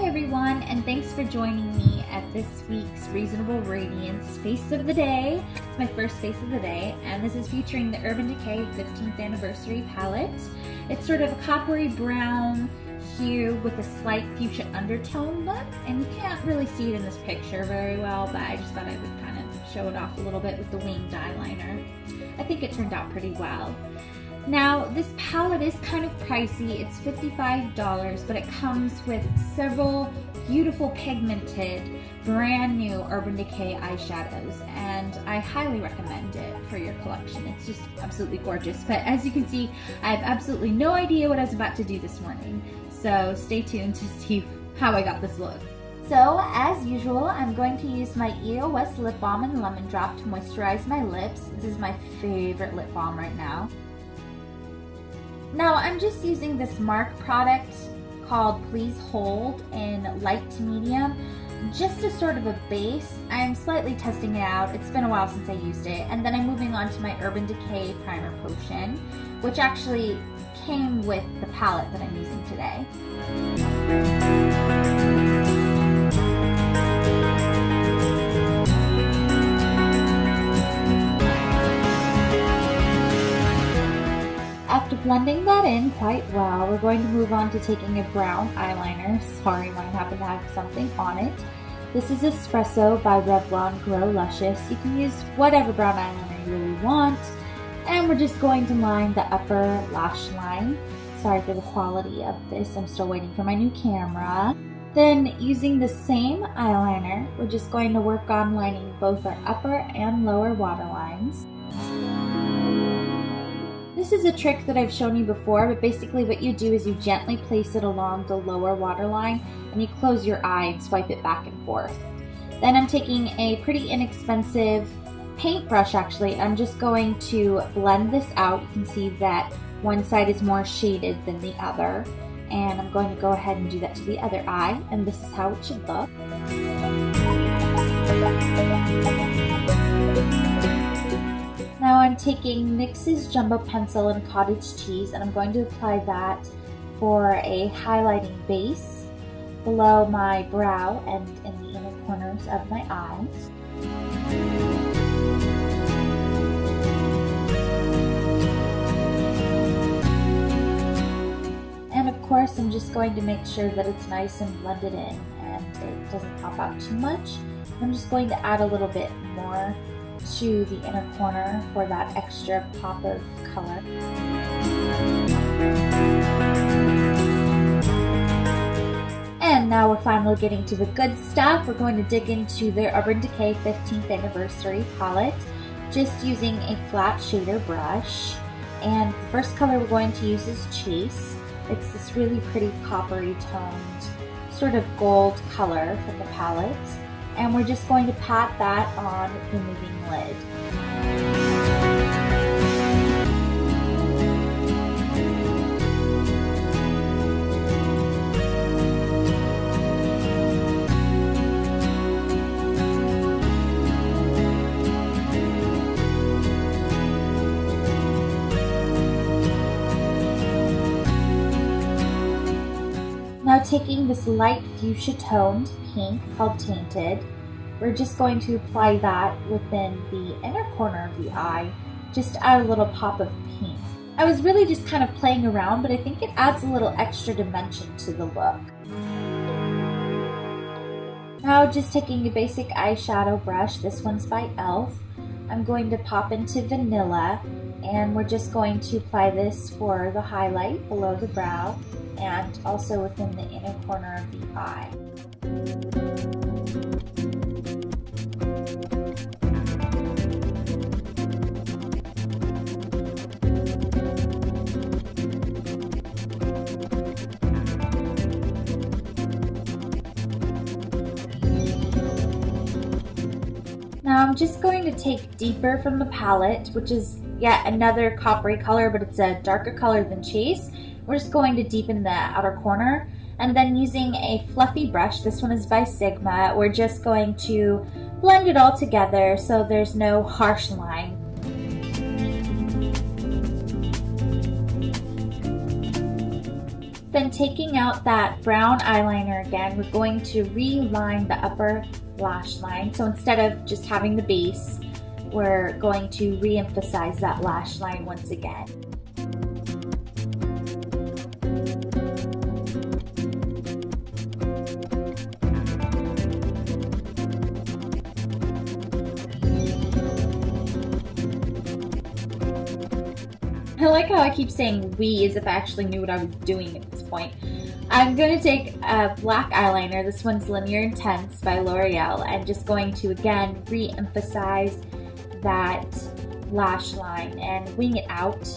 everyone, and thanks for joining me at this week's Reasonable Radiance Face of the Day. It's my first face of the day, and this is featuring the Urban Decay 15th Anniversary palette. It's sort of a coppery brown hue with a slight fuchsia undertone look, and you can't really see it in this picture very well, but I just thought I would kind of show it off a little bit with the winged eyeliner. I think it turned out pretty well. Now, this palette is kind of pricey. It's $55, but it comes with several beautiful pigmented, brand new Urban Decay eyeshadows, and I highly recommend it for your collection. It's just absolutely gorgeous. But as you can see, I have absolutely no idea what I was about to do this morning, so stay tuned to see how I got this look. So, as usual, I'm going to use my EOS Lip Balm and Lemon Drop to moisturize my lips. This is my favorite lip balm right now. Now, I'm just using this MARC product called Please Hold in light to medium, just as sort of a base. I'm slightly testing it out. It's been a while since I used it. And then I'm moving on to my Urban Decay Primer Potion, which actually came with the palette that I'm using today. After blending that in quite well, we're going to move on to taking a brown eyeliner. Sorry, mine happened to have something on it. This is Espresso by Revlon Grow Luscious. You can use whatever brown eyeliner you really want. And we're just going to line the upper lash line. Sorry for the quality of this. I'm still waiting for my new camera. Then, using the same eyeliner, we're just going to work on lining both our upper and lower waterlines. This is a trick that I've shown you before, but basically what you do is you gently place it along the lower waterline and you close your eye and swipe it back and forth. Then I'm taking a pretty inexpensive paintbrush actually. I'm just going to blend this out. You can see that one side is more shaded than the other. And I'm going to go ahead and do that to the other eye, and this is how it should look. Now I'm taking NYX's Jumbo Pencil and Cottage Cheese, and I'm going to apply that for a highlighting base below my brow and in the inner corners of my eyes. And of course, I'm just going to make sure that it's nice and blended in and it doesn't pop out too much. I'm just going to add a little bit more to the inner corner for that extra pop of color. And now we're finally getting to the good stuff. We're going to dig into the Urban Decay 15th Anniversary palette, just using a flat shader brush. And the first color we're going to use is Chase. It's this really pretty coppery toned, sort of gold color from the palette. And we're just going to pat that on the moving lid. Now taking this light fuchsia toned pink called Tinted, we're just going to apply that within the inner corner of the eye, just add a little pop of pink. I was really just kind of playing around, but I think it adds a little extra dimension to the look. Now just taking a basic eyeshadow brush, this one's by e.l.f. I'm going to pop into Vanilla, and we're just going to apply this for the highlight below the brow and also within the inner corner of the eye. Now I'm just going to take Deeper from the palette, which is yet another coppery color, but it's a darker color than Chase. We're just going to deepen the outer corner, and then using a fluffy brush, this one is by Sigma, we're just going to blend it all together so there's no harsh line. Then taking out that brown eyeliner again, we're going to reline the upper lash line. So instead of just having the base, we're going to re-emphasize that lash line once again. I like how I keep saying we as if I actually knew what I was doing at this point. I'm going to take a black eyeliner. This one's Linear Intense by L'Oreal. I'm just going to, again, re-emphasize that lash line and wing it out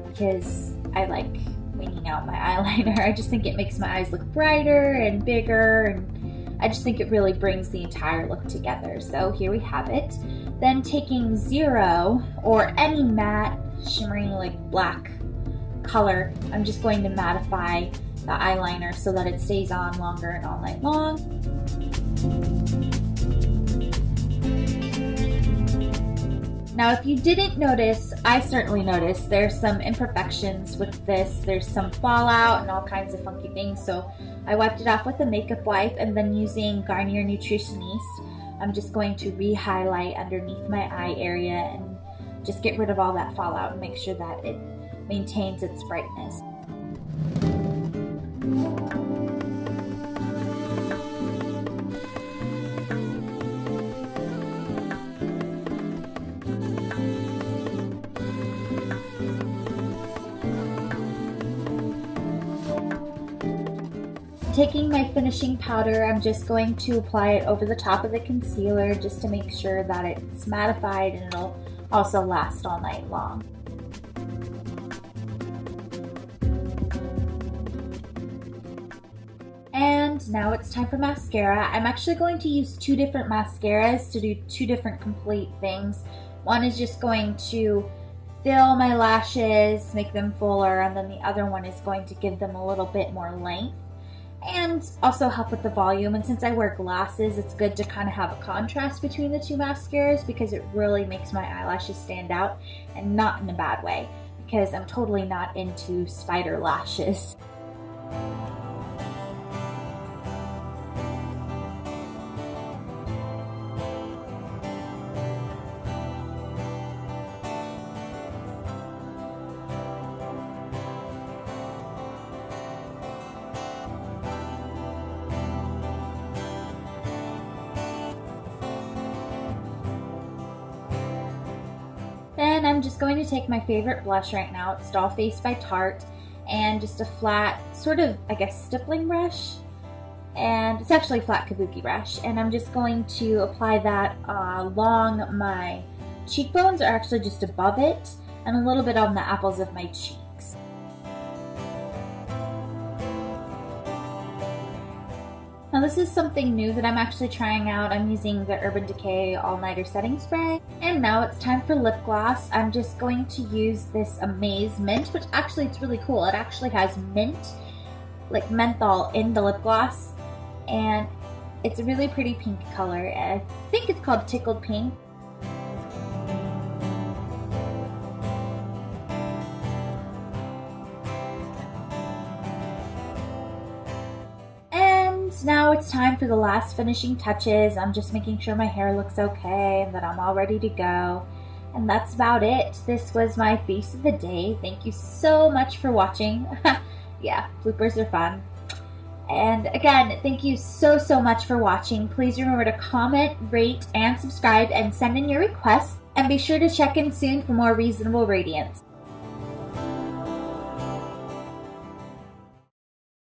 because I like winging out my eyeliner. I just think it makes my eyes look brighter and bigger, and I just think it really brings the entire look together. So here we have it. Then taking Zero or any matte shimmering like black color, I'm just going to mattify the eyeliner so that it stays on longer and all night long. Now if you didn't notice, I certainly noticed there's some imperfections with this. There's some fallout and all kinds of funky things, so I wiped it off with a makeup wipe, and then using Garnier Nutritioniste, I'm just going to re-highlight underneath my eye area and just get rid of all that fallout and make sure that it maintains its brightness. Taking my finishing powder, I'm just going to apply it over the top of the concealer just to make sure that it's mattified and it'll also last all night long. And now it's time for mascara. I'm actually going to use two different mascaras to do two different complete things. One is just going to fill my lashes, make them fuller, and then the other one is going to give them a little bit more length and also help with the volume. And since I wear glasses, it's good to kind of have a contrast between the two mascaras because it really makes my eyelashes stand out, and not in a bad way because I'm totally not into spider lashes. Then I'm just going to take my favorite blush right now. It's Dollface by Tarte, and just a flat, sort of, I guess, stippling brush. And it's actually a flat kabuki brush. And I'm just going to apply that along my cheekbones, or actually just above it, and a little bit on the apples of my cheeks. Now this is something new that I'm actually trying out. I'm using the Urban Decay All Nighter Setting Spray. And now it's time for lip gloss. I'm just going to use this Amaze Mint, which actually it's really cool. It actually has mint, like menthol, in the lip gloss. And it's a really pretty pink color. I think it's called Tickled Pink. Now it's time for the last finishing touches. I'm just making sure my hair looks okay and that I'm all ready to go. And that's about it. This was my face of the day. Thank you so much for watching. Yeah, bloopers are fun. And again, thank you so much for watching. Please remember to comment, rate, and subscribe, and send in your requests. And be sure to check in soon for more Reasonable Radiance.